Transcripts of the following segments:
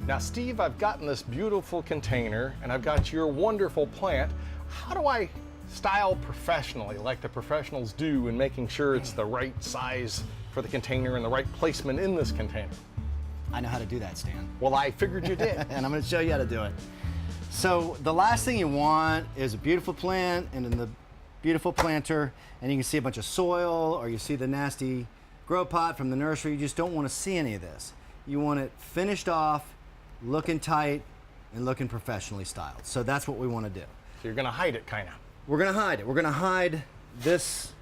Now, Steve, I've gotten this beautiful container and I've got your wonderful plant. How do I style professionally, like the professionals do, in making sure it's the right size for the container and the right placement in this container? I know how to do that, Stan. Well, I figured you did. And I'm going to show you how to do it. So the last thing you want is a beautiful plant and in the beautiful planter, and you can see a bunch of soil, or you see the nasty grow pot from the nursery. You just don't want to see any of this. You want it finished off, looking tight, and looking professionally styled. So that's what we want to do. So you're going to hide it, kind of. We're going to hide it. We're going to hide this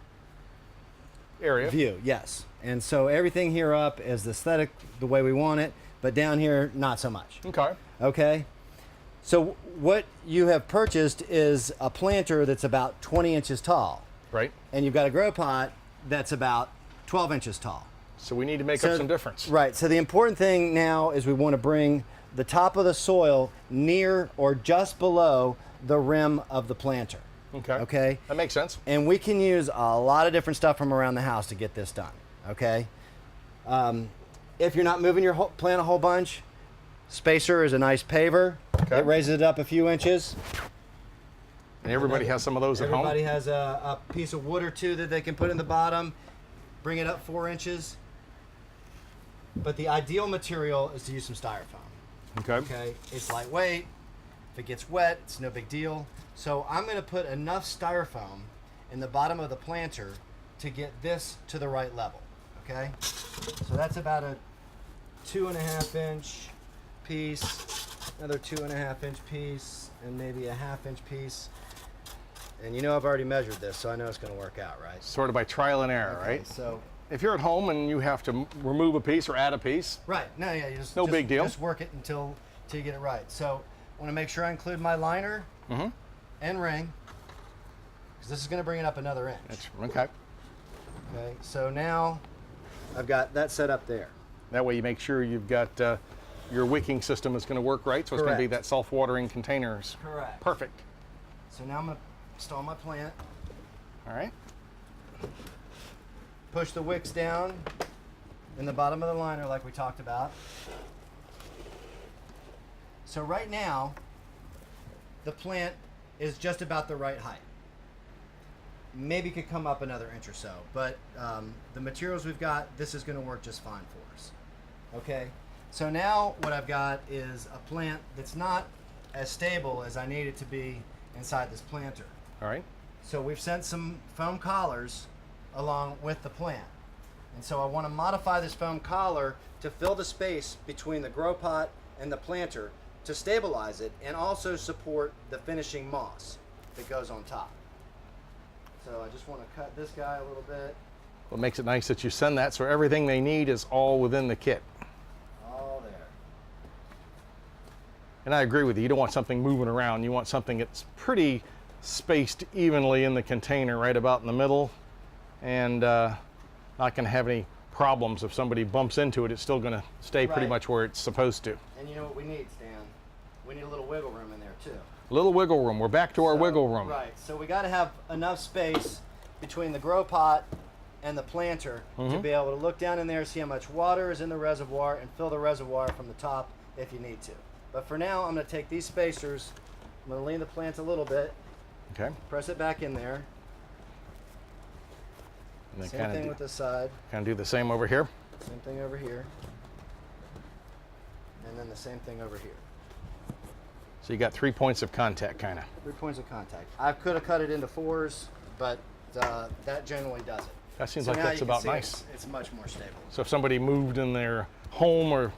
area. View, yes. And so everything here up is the aesthetic, the way we want it, but down here, not so much. Okay. Okay. So what you have purchased is a planter that's about 20 inches tall. Right. And you've got a grow pot that's about 12 inches tall. So we need to make up some difference. Right. So the important thing now is we want to bring the top of the soil near or just below the rim of the planter. Okay. Okay. That makes sense. And we can use a lot of different stuff from around the house to get this done. Okay. If you're not moving your plant a whole bunch, spacer is a nice paver. Okay. It raises it up a few inches. And everybody has some of those at home? Everybody has a piece of wood or two that they can put in the bottom, bring it up 4 inches. But the ideal material is to use some styrofoam. Okay. Okay, it's lightweight. If it gets wet, it's no big deal. So I'm going to put enough styrofoam in the bottom of the planter to get this to the right level. Okay, so that's about a 2.5 inch piece, another 2.5 inch piece, and maybe a 1/2 inch piece. And you know I've already measured this, so I know it's going to work out, right? Sort of by trial and error, Okay, right? So if you're at home and you have to remove a piece or add a piece, right, no, yeah, you just No big deal. Just work it until you get it right. So I want to make sure I include my liner and ring, because this is going to bring it up another inch. it's okay. Okay, so now I've got that set up there. That way you make sure you've got your wicking system is going to work right, so it's going to be Correct. that self-watering containers. Correct. Perfect. So now I'm going to install my plant, All right. push the wicks down in the bottom of the liner like we talked about. So right now, the plant is just about the right height. Maybe could come up another inch or so, but the materials we've got, this is going to work just fine for us. Okay, so now what I've got is a plant that's not as stable as I need it to be inside this planter. All right. So we've sent some foam collars along with the plant. And so I want to modify this foam collar to fill the space between the grow pot and the planter to stabilize it and also support the finishing moss that goes on top. So I just want to cut this guy a little bit. Well, it makes it nice that you send that, so everything they need is all within the kit. All there. And I agree with you. You don't want something moving around. You want something that's pretty spaced evenly in the container, right about in the middle, and not going to have any problems. If somebody bumps into it, it's still going to stay pretty Right. much where it's supposed to. And you know what we need, Stan? We need a little wiggle room in there too. A little wiggle room. We're back to our wiggle room. Right. So we got to have enough space between the grow pot and the planter to be able to look down in there, see how much water is in the reservoir, and fill the reservoir from the top if you need to. But for now, I'm going to take these spacers, I'm going to lean the plant a little bit, Okay. press it back in there. And then Same thing with this side, kind of do the same over here. same thing over here, and then the same thing over here. So you got 3 points of contact, kind of. 3 points of contact. I could have cut it into 4s, but that generally does it. That seems So like now that's you can about see nice. It's much more stable. So if somebody moved in their home or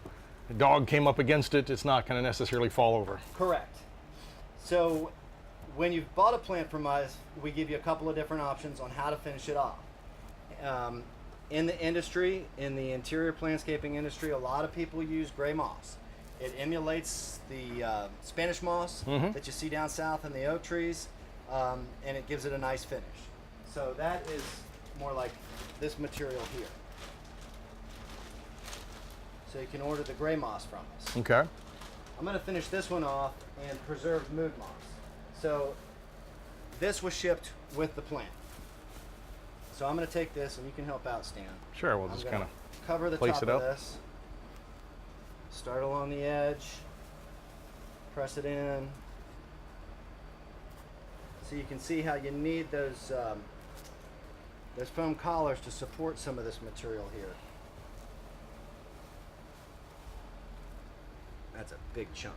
a dog came up against it, it's not going to necessarily fall over. Correct. So when you've bought a plant from us, we give you a couple of different options on how to finish it off. In the industry, in the interior landscaping industry, a lot of people use gray moss. It emulates the Spanish moss that you see down south in the oak trees, and it gives it a nice finish. So that is more like this material here. So you can order the gray moss from us. Okay. I'm going to finish this one off in preserved mood moss. So this was shipped with the plant. So I'm going to take this, and you can help out, Stan. Sure, we'll I'm just gonna kind of cover the place top it of up. this Start along the edge, press it in. So you can see how you need those foam collars to support some of this material here. That's a big chunk.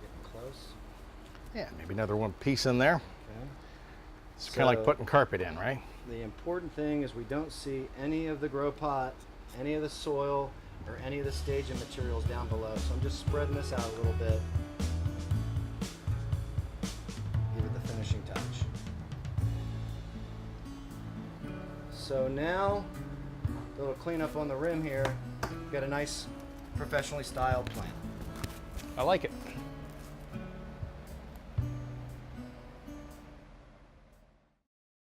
Getting close. Yeah, maybe another one piece in there. Okay. It's kind of like putting carpet in, right? The important thing is we don't see any of the grow pot, any of the soil, or any of the staging materials down below. So I'm just spreading this out a little bit. Give it the finishing touch. So now, a little cleanup on the rim here. We've got a nice professionally styled plant. I like it.